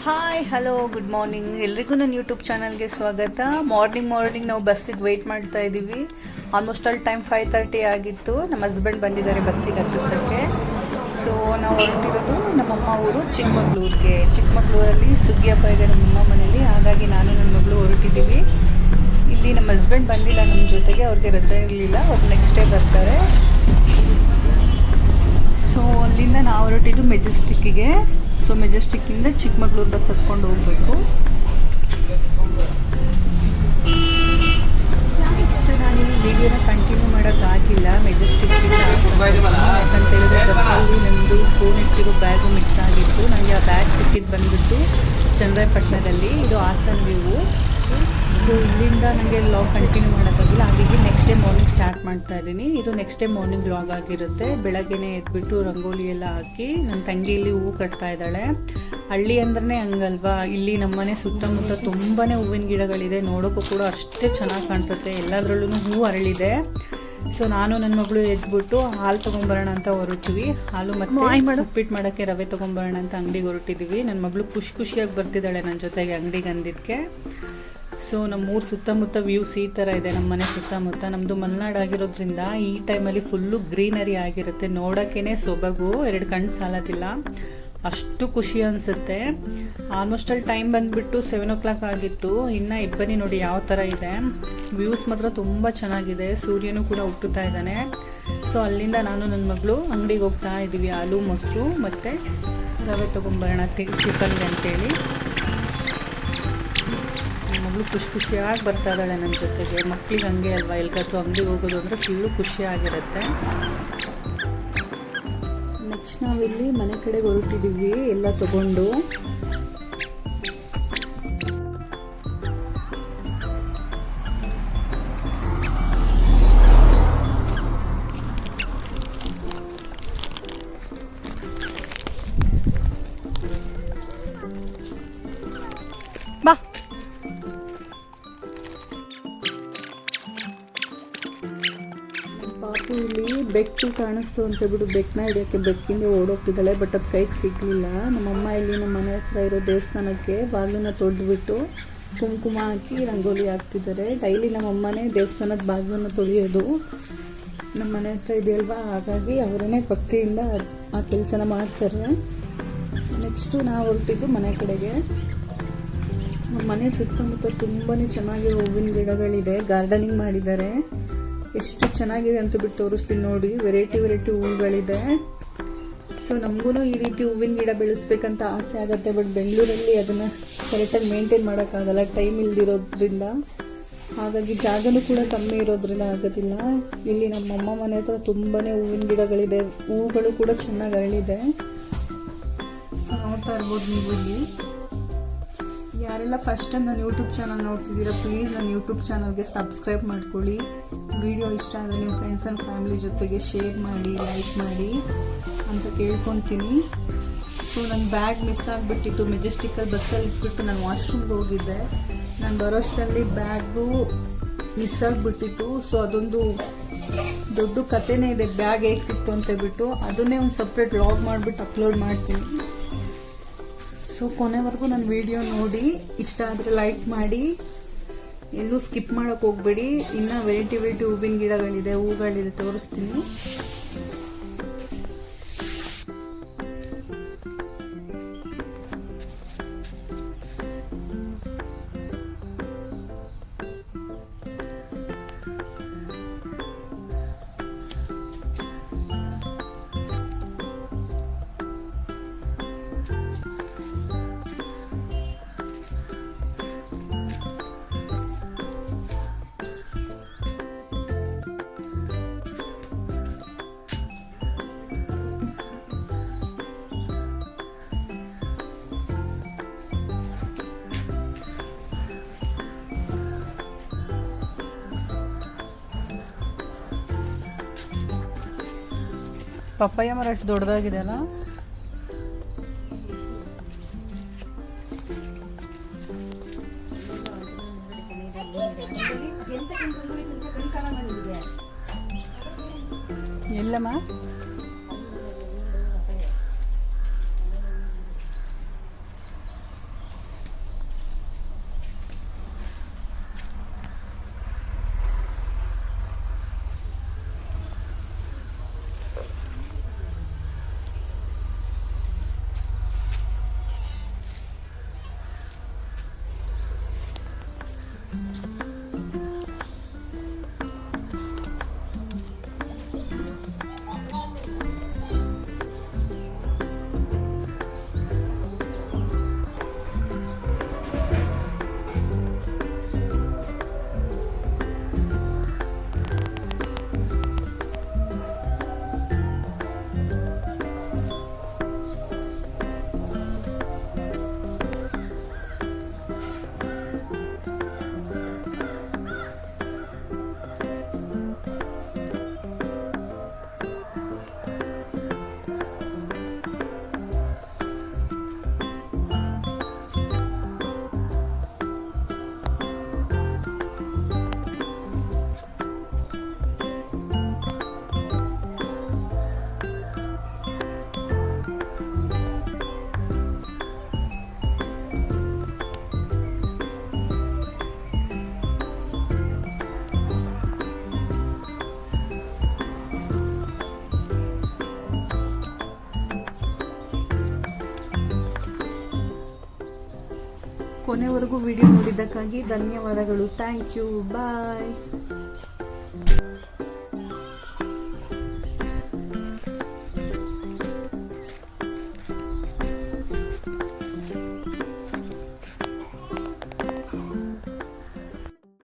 Hi hello good morning ಎಲ್ರಿಗೂ ನನ್ನ YouTube ಚಾನಲ್ಗೆ ಸ್ವಾಗತ. ಮಾರ್ನಿಂಗ್ ನಾವು ಬಸ್ಸಿಗೆ ವೆಯ್ಟ್ ಮಾಡ್ತಾ ಇದ್ದೀವಿ. ಆಲ್ಮೋಸ್ಟ್ ಆಲ್ ಟೈಮ್ 5:30 ಆಗಿತ್ತು. ನಮ್ಮ ಹಸ್ಬೆಂಡ್ ಬಂದಿದ್ದಾರೆ ಬಸ್ಸಿಗೆ ಹತ್ತಿಸೋಕ್ಕೆ. ಸೊ ನಾವು ಹೊರಟಿರೋದು ನಮ್ಮಮ್ಮ ಊರು ಚಿಕ್ಕಮಗಳೂರಲ್ಲಿ ಸುಗ್ಗಿಯಪ್ಪ ಇದೆ ನಮ್ಮಮ್ಮ ಮನೇಲಿ. ಹಾಗಾಗಿ ನಾನು ನನ್ನ ಮಗಳು ಹೊರಟಿದ್ದೀವಿ. ಇಲ್ಲಿ ನಮ್ಮ ಹಸ್ಬೆಂಡ್ ಬಂದಿಲ್ಲ ನಮ್ಮ ಜೊತೆಗೆ, ಅವ್ರಿಗೆ ರಜೆ ಇರಲಿಲ್ಲ, ಅವ್ರು ನೆಕ್ಸ್ಟ್ ಡೇ ಬರ್ತಾರೆ. ಸೊ ಅಲ್ಲಿಂದ ನಾವು ಹೊರಟಿದ್ದು ಮೆಜೆಸ್ಟಿಕ್ಕಿಗೆ. ಸೊ ಮೆಜೆಸ್ಟಿಕ್ಕಿಂದ ಚಿಕ್ಕಮಗಳೂರು ಬಸ್ ಹತ್ಕೊಂಡು ಹೋಗಬೇಕು. ನೆಕ್ಸ್ಟ್ ನಾನು ಈ ವಿಡಿಯೋನ ಕಂಟಿನ್ಯೂ ಮಾಡೋಕ್ಕಾಗಿಲ್ಲ ಮೆಜೆಸ್ಟಿಕ್ಕಿಂದ ಯಾಕಂತ ಹೇಳಿದ್ರೆ ಬಸ್ಸಲ್ಲಿ ನಮ್ಮದು ಫೋನ್ ಇಟ್ಟಿರೋ ಬ್ಯಾಗು ಮಿಸ್ ಆಗಿತ್ತು. ನನಗೆ ಆ ಬ್ಯಾಗ್ ಸಿಕ್ಕಿದ್ದು ಬಂದುಬಿಟ್ಟು ಚನ್ನರಾಯಪಟ್ಟಣದಲ್ಲಿ, ಇದು ಹಾಸನ ವ್ಯೂ. ಸೊ ಇಲ್ಲಿಂದ ನನಗೆ ವ್ಲಾಗ್ ಕಂಟಿನ್ಯೂ ಮಾಡೋಕ್ಕಾಗಿಲ್ಲ, ಹಾಗಾಗಿ ನೆಕ್ಸ್ಟ್ ಡೇ ಮಾರ್ನಿಂಗ್ ಸ್ಟಾರ್ಟ್ ಮಾಡ್ತಾ ಇದ್ದೀನಿ. ಇದು ನೆಕ್ಸ್ಟ್ ಡೇ ಮಾರ್ನಿಂಗ್ ವ್ಲಾಗ್ ಆಗಿರುತ್ತೆ. ಬೆಳಗ್ಗೆನೇ ಎದ್ಬಿಟ್ಟು ರಂಗೋಲಿ ಎಲ್ಲ ಹಾಕಿ ನನ್ನ ತಂಗಿ ಇಲ್ಲಿ ಹೂವು ಕಟ್ತಾ ಇದ್ದಾಳೆ. ಹಳ್ಳಿ ಅಂದ್ರೆ ಹಂಗಲ್ವಾ, ಇಲ್ಲಿ ನಮ್ಮನೆ ಸುತ್ತಮುತ್ತ ತುಂಬಾ ಹೂವಿನ ಗಿಡಗಳಿದೆ, ನೋಡೋಕ್ಕೂ ಕೂಡ ಅಷ್ಟೇ ಚೆನ್ನಾಗಿ ಕಾಣಿಸುತ್ತೆ. ಎಲ್ಲದರಲ್ಲೂ ಹೂವು ಅರಳಿದೆ. ಸೊ ನಾನು ನನ್ನ ಮಗಳು ಎದ್ಬಿಟ್ಟು ಹಾಲು ತೊಗೊಂಬರೋಣ ಅಂತ ಹೊರಟಿವಿ. ಹಾಲು ಮತ್ತು ಉಪ್ಪಿಟ್ಟು ಮಾಡೋಕ್ಕೆ ರವೆ ತೊಗೊಂಬರೋಣ ಅಂತ ಅಂಗಡಿಗೆ ಹೊರಟಿದ್ದೀವಿ. ನನ್ನ ಮಗಳು ಖುಷಿಯಾಗಿ ಬರ್ತಿದ್ದಾಳೆ ನನ್ನ ಜೊತೆಗೆ ಅಂಗಡಿಗೆ ಅಂದಿದ್ದಕ್ಕೆ. ಸೊ ನಮ್ಮೂರು ಸುತ್ತಮುತ್ತ ವ್ಯೂಸ್ ಈ ಥರ ಇದೆ. ನಮ್ಮ ಮನೆ ಸುತ್ತಮುತ್ತ ನಮ್ಮದು ಮಲೆನಾಡು ಆಗಿರೋದ್ರಿಂದ ಈ ಟೈಮಲ್ಲಿ ಫುಲ್ಲು ಗ್ರೀನರಿ ಆಗಿರುತ್ತೆ. ನೋಡೋಕ್ಕೇ ಸೊಬಗು, 2 ಕಣ್ಣು ಸಾಲೋದಿಲ್ಲ, ಅಷ್ಟು ಖುಷಿ ಅನಿಸುತ್ತೆ. ಆಲ್ಮೋಸ್ಟ್ ಅಲ್ಲಿ ಟೈಮ್ ಬಂದುಬಿಟ್ಟು 7 o'clock ಆಗಿತ್ತು. ಇನ್ನು ಇಬ್ಬನಿ ನೋಡಿ ಯಾವ ಥರ ಇದೆ. ವ್ಯೂಸ್ ಮಾತ್ರ ತುಂಬ ಚೆನ್ನಾಗಿದೆ. ಸೂರ್ಯನೂ ಕೂಡ ಹುಟ್ಟುತ್ತಾ ಇದ್ದಾನೆ. ಸೊ ಅಲ್ಲಿಂದ ನಾನು ನನ್ನ ಮಗಳು ಅಂಗಡಿಗೆ ಹೋಗ್ತಾ ಇದ್ದೀವಿ. ಹಾಲು ಮೊಸರು ಮತ್ತು ರವೆ ತೊಗೊಂಬರೋಣ ಟಿಫನ್ಗೆ ಅಂತೇಳಿ. ಮಗಳು ಖುಷಿಯಾಗಿ ಬರ್ತಾ ಇದ್ದಾಳೆ ನನ್ನ ಜೊತೆಗೆ. ಮಕ್ಳಿಗೆ ಹಂಗೆ ಅಲ್ವಾ, ಎಲ್ಗಾದ್ರೂ ಅಂಗಡಿಗೆ ಹೋಗೋದು ಅಂದರೆ ಫುಲ್ಲು ಖುಷಿಯಾಗಿರುತ್ತೆ. ನೆಕ್ಸ್ಟ್ ನಾವಿಲ್ಲಿ ಮನೆ ಕಡೆಗೆ ಹೊರಟಿದ್ದೀವಿ ಎಲ್ಲ ತಗೊಂಡು. ಬಾ ಪಾಪು ಇಲ್ಲಿ ಬೆಕ್ಕು ಕಾಣಿಸ್ತು ಅಂತ ಹೇಳ್ಬಿಟ್ಟು ಬೆಕ್ಕನ್ನ ಹಿಡಿಯೋಕ್ಕೆ ಬೆಕ್ಕಿಂದ ಓಡೋಗ್ತಿದ್ದಾಳೆ. ಬಟ್ ಅದು ಕೈಗೆ ಸಿಗಲಿಲ್ಲ. ನಮ್ಮಮ್ಮ ಇಲ್ಲಿ ನಮ್ಮ ಮನೆ ಹತ್ರ ಇರೋ ದೇವಸ್ಥಾನಕ್ಕೆ ಬಾಗಿಲನ್ನ ತೊಳೆದ್ಬಿಟ್ಟು ಕುಂಕುಮ ಹಾಕಿ ರಂಗೋಲಿ ಹಾಕ್ತಿದ್ದಾರೆ. ಡೈಲಿ ನಮ್ಮಮ್ಮನೇ ದೇವಸ್ಥಾನದ ಬಾಗಿಲನ್ನು ತೊಳೆಯೋದು. ನಮ್ಮ ಮನೆ ಹತ್ರ ಇದೆಯಲ್ವಾ, ಹಾಗಾಗಿ ಅವರೇ ಭಕ್ತಿಯಿಂದ ಆ ಕೆಲಸನ ಮಾಡ್ತಾರೆ. ನೆಕ್ಸ್ಟು ನಾವು ಹೊರಟಿದ್ದು ಮನೆ ಕಡೆಗೆ. ನಮ್ಮ ಮನೆ ಸುತ್ತಮುತ್ತ ತುಂಬಾ ಚೆನ್ನಾಗಿರೋ ಹೂವಿನ ಗಿಡಗಳಿದೆ. ಗಾರ್ಡನಿಂಗ್ ಮಾಡಿದ್ದಾರೆ. ಎಷ್ಟು ಚೆನ್ನಾಗಿದೆ ಅಂತ ಬಿಟ್ಟು ತೋರಿಸ್ತೀನಿ ನೋಡಿ. ವೆರೈಟಿ ಹೂವುಗಳಿದೆ. ಸೊ ನಮಗೂ ಈ ರೀತಿ ಹೂವಿನ ಗಿಡ ಬೆಳೆಸ್ಬೇಕಂತ ಆಸೆ ಆಗುತ್ತೆ. ಬಟ್ ಬೆಂಗಳೂರಲ್ಲಿ ಅದನ್ನು ಕರೆಕ್ಟಾಗಿ ಮೇಂಟೈನ್ ಮಾಡೋಕ್ಕಾಗಲ್ಲ, ಟೈಮ್ ಇಲ್ದಿರೋದ್ರಿಂದ. ಹಾಗಾಗಿ ಜಾಗನೂ ಕೂಡ ಕಮ್ಮಿ ಇರೋದ್ರಿಂದ ಆಗೋದಿಲ್ಲ. ಇಲ್ಲಿ ನಮ್ಮಮ್ಮ ಮನೆ ಹತ್ರ ತುಂಬಾ ಹೂವಿನ ಗಿಡಗಳಿದೆ. ಹೂವುಗಳು ಕೂಡ ಚೆನ್ನಾಗಿ ಅರಳಿದೆ. ಸೊ ನೋಡ್ತಾ ಇರ್ಬೋದು ನೀವು ಇಲ್ಲಿ. ಯಾರೆಲ್ಲ ಫಸ್ಟ್ ಟೈಮ್ ನನ್ನ ಯೂಟ್ಯೂಬ್ ಚಾನಲ್ ನೋಡ್ತಿದ್ದೀರಾ, ಪ್ಲೀಸ್ ನನ್ನ ಯೂಟ್ಯೂಬ್ ಚಾನಲ್ಗೆ ಸಬ್ಸ್ಕ್ರೈಬ್ ಮಾಡ್ಕೊಳ್ಳಿ. ವಿಡಿಯೋ ಇಷ್ಟ ಆದರೆ ನಿಮ್ಮ ಫ್ರೆಂಡ್ಸ್ ಆ್ಯಂಡ್ ಫ್ಯಾಮಿಲಿ ಜೊತೆಗೆ ಶೇರ್ ಮಾಡಿ, ಲೈಕ್ ಮಾಡಿ ಅಂತ ಕೇಳ್ಕೊತೀನಿ. ಸೊ ನನ್ನ ಬ್ಯಾಗ್ ಮಿಸ್ ಆಗಿಬಿಟ್ಟಿತ್ತು. ಮೆಜೆಸ್ಟಿಕಲ್ಲಿ ಬಸ್ಸಲ್ಲಿ ಇಟ್ಬಿಟ್ಟು ನಾನು ವಾಶ್ರೂಮ್ಗೆ ಹೋಗಿದ್ದೆ. ನಾನು ಬರೋಷ್ಟರಲ್ಲಿ ಬ್ಯಾಗು ಮಿಸ್ ಆಗಿಬಿಟ್ಟಿತ್ತು. ಸೊ ಅದೊಂದು ದೊಡ್ಡ ಕಥೆನೇ ಇದೆ, ಬ್ಯಾಗ್ ಹೇಗೆ ಸಿಕ್ತು ಅಂತ ಹೇಳ್ಬಿಟ್ಟು. ಅದನ್ನೇ ಒಂದು ಸಪ್ರೇಟ್ ವ್ಲಾಗ್ ಮಾಡಿಬಿಟ್ಟು ಅಪ್ಲೋಡ್ ಮಾಡ್ತೀನಿ. ಸೊ ಕೊನೆವರೆಗೂ ನನ್ನ ವಿಡಿಯೋ ನೋಡಿ, ಇಷ್ಟ ಆದರೆ ಲೈಕ್ ಮಾಡಿ, ಎಲ್ಲೂ ಸ್ಕಿಪ್ ಮಾಡೋಕ್ಕೆ ಹೋಗಬೇಡಿ. ಇನ್ನೂ ವೆರೈಟಿ ಹೂವಿನ ಗಿಡಗಳಿದೆ, ಹೂಗಳಿದೆ, ತೋರಿಸ್ತೀನಿ. ಪಪ್ಪಾಯ ಮರ ಅಷ್ಟು ದೊಡ್ಡದಾಗಿದೆ ಅಲ್ಲ. ಎಲ್ಲಮ್ಮ ಕೊನೆವರೆಗೂ ವಿಡಿಯೋ ನೋಡಿದ್ದಕ್ಕಾಗಿ ಧನ್ಯವಾದಗಳು. Thank you. ಬಾಯ್.